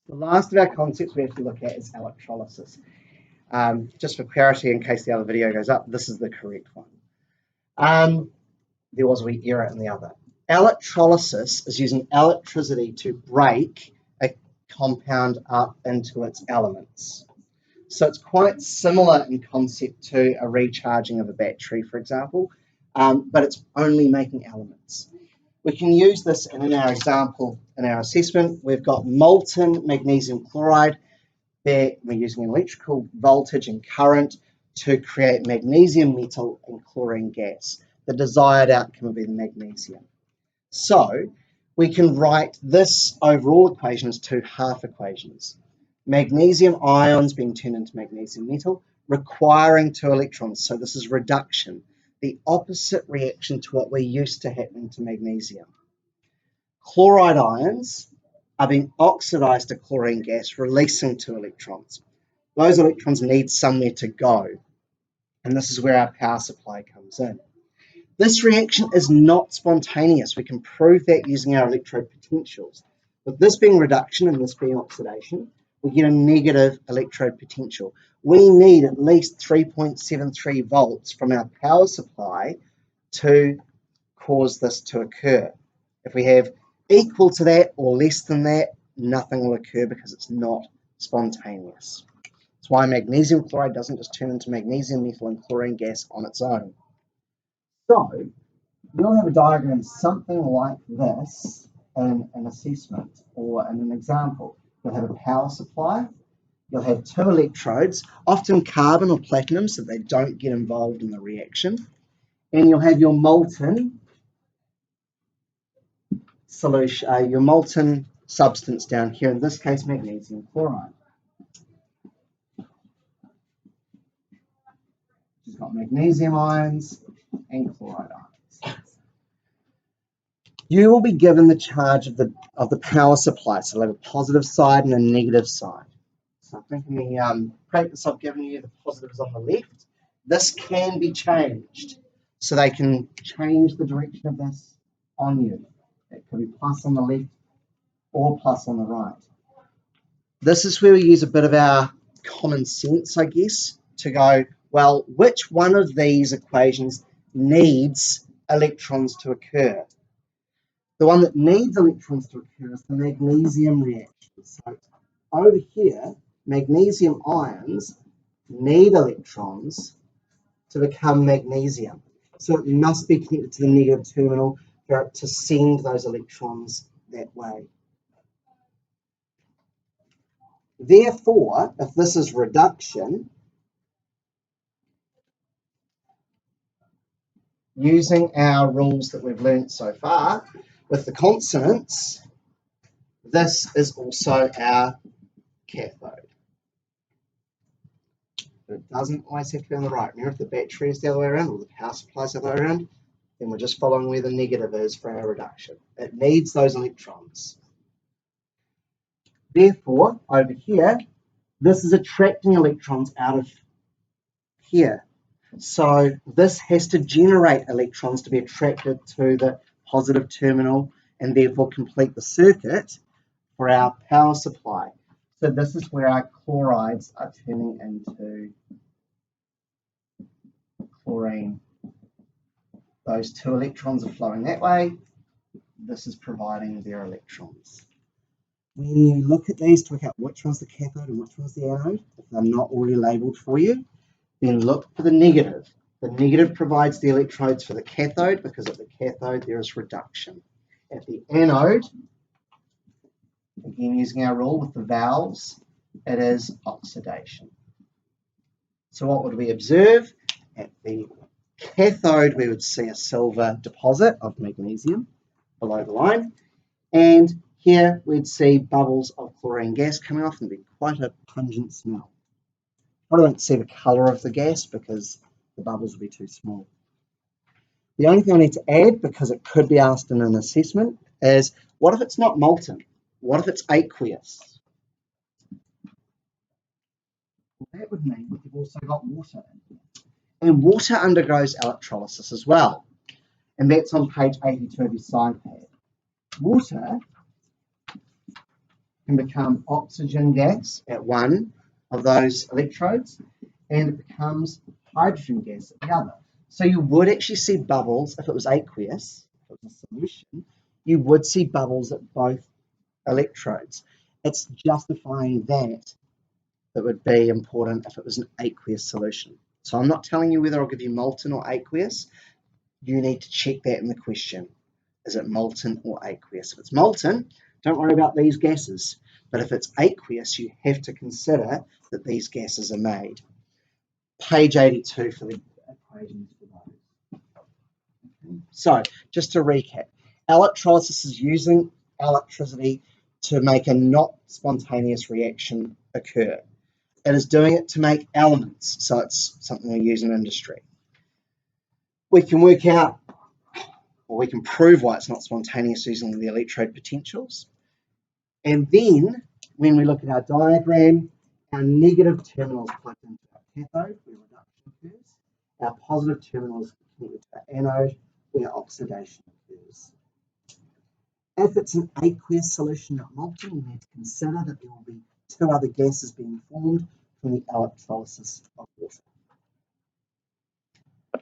The last of our concepts we have to look at is electrolysis. Just for clarity, in case the other video goes up, this is the correct one. There was a wee error in the other. Electrolysis is using electricity to break a compound up into its elements. So it's quite similar in concept to a recharging of a battery, for example, but it's only making elements. We can use this, and in our example, in our assessment, we've got molten magnesium chloride. There we're using electrical voltage and current to create magnesium metal and chlorine gas. The desired outcome will be the magnesium. So we can write this overall equation as two half equations. Magnesium ions being turned into magnesium metal, requiring 2 electrons. So this is reduction, the opposite reaction to what we're used to happening to magnesium. Chloride ions are being oxidized to chlorine gas, releasing 2 electrons. Those electrons need somewhere to go, and this is where our power supply comes in. This reaction is not spontaneous. We can prove that using our electrode potentials. With this being reduction and this being oxidation, we get a negative electrode potential. We need at least 3.73 volts from our power supply to cause this to occur. If we have equal to that or less than that, nothing will occur because it's not spontaneous. That's why magnesium chloride doesn't just turn into magnesium metal and chlorine gas on its own. So we'll have a diagram something like this in an assessment or in an example. You'll have a power supply, you'll have 2 electrodes, often carbon or platinum so they don't get involved in the reaction, and you'll have your molten solution, your molten substance down here, in this case magnesium chloride. You've got magnesium ions and chloride ions. You will be given the charge of the power supply, so they'll have a positive side and a negative side. So I think in the practice I've given you, the positive is on the left. This can be changed, so they can change the direction of this on you. It could be plus on the left or plus on the right. This is where we use a bit of our common sense, I guess, to go, well, which one of these equations needs electrons to occur? The one that needs electrons to occur is the magnesium reaction. So over here, magnesium ions need electrons to become magnesium. So it must be connected to the negative terminal for it to send those electrons that way. Therefore, if this is reduction, using our rules that we've learnt so far, with the consonants, this is also our cathode. But it doesn't always have to be on the right. Remember, if the battery is the other way around or the power supply is the other way around, then we're just following where the negative is for our reduction. It needs those electrons. Therefore, over here, this is attracting electrons out of here. So this has to generate electrons to be attracted to the positive terminal and therefore complete the circuit for our power supply. So this is where our chlorides are turning into chlorine. Those 2 electrons are flowing that way. This is providing their electrons. When you look at these to work out which one's the cathode and which one's the anode, if they're not already labelled for you, then look for the negative. The negative provides the electrodes for the cathode because at the cathode there is reduction. At the anode, again using our rule with the valves, it is oxidation. So what would we observe? At the cathode we would see a silver deposit of magnesium below the line, and here we'd see bubbles of chlorine gas coming off and be quite a pungent smell. I don't see the colour of the gas because the bubbles will be too small. The only thing I need to add, because it could be asked in an assessment, is what if it's not molten? What if it's aqueous? Well, that would mean we've also got water in here. And water undergoes electrolysis as well. And that's on page 82 of your side pad. Water can become oxygen gas at one of those electrodes, and it becomes hydrogen gas at the other. So you would actually see bubbles if it was aqueous, if it was a solution, you would see bubbles at both electrodes. It's justifying that would be important if it was an aqueous solution. So I'm not telling you whether I'll give you molten or aqueous. You need to check that in the question. Is it molten or aqueous? If it's molten, don't worry about these gases. But if it's aqueous, you have to consider that these gases are made. Page 82 for the equations for those. So, just to recap, electrolysis is using electricity to make a not spontaneous reaction occur. It is doing it to make elements, so it's something we use in industry. We can work out, or we can prove why it's not spontaneous using the electrode potentials. And then, when we look at our diagram, our negative terminal is plugged into our cathode, where reduction occurs. Our positive terminal is connected to our anode, where oxidation occurs. If it's an aqueous solution, not molten, you need to consider that there will be two other gases being formed from the electrolysis